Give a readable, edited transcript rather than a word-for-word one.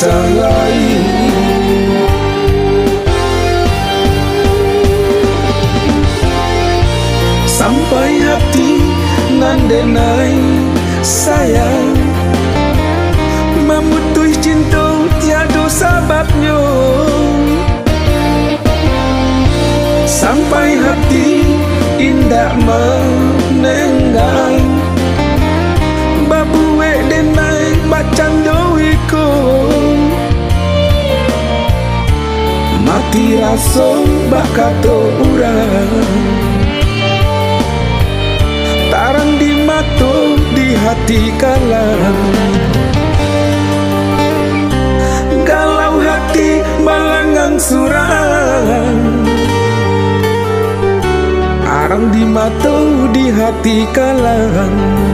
rasa lain. Sampai hati nandenai sayang, memutuh cinta tiada sebabnya. Sampai hati indah menenggang, babuwe denai bacando iko, mati rasa bakato urang. Tarang di mata di hati kalang, galau hati balangang surang. Arang di mata di hati kalang.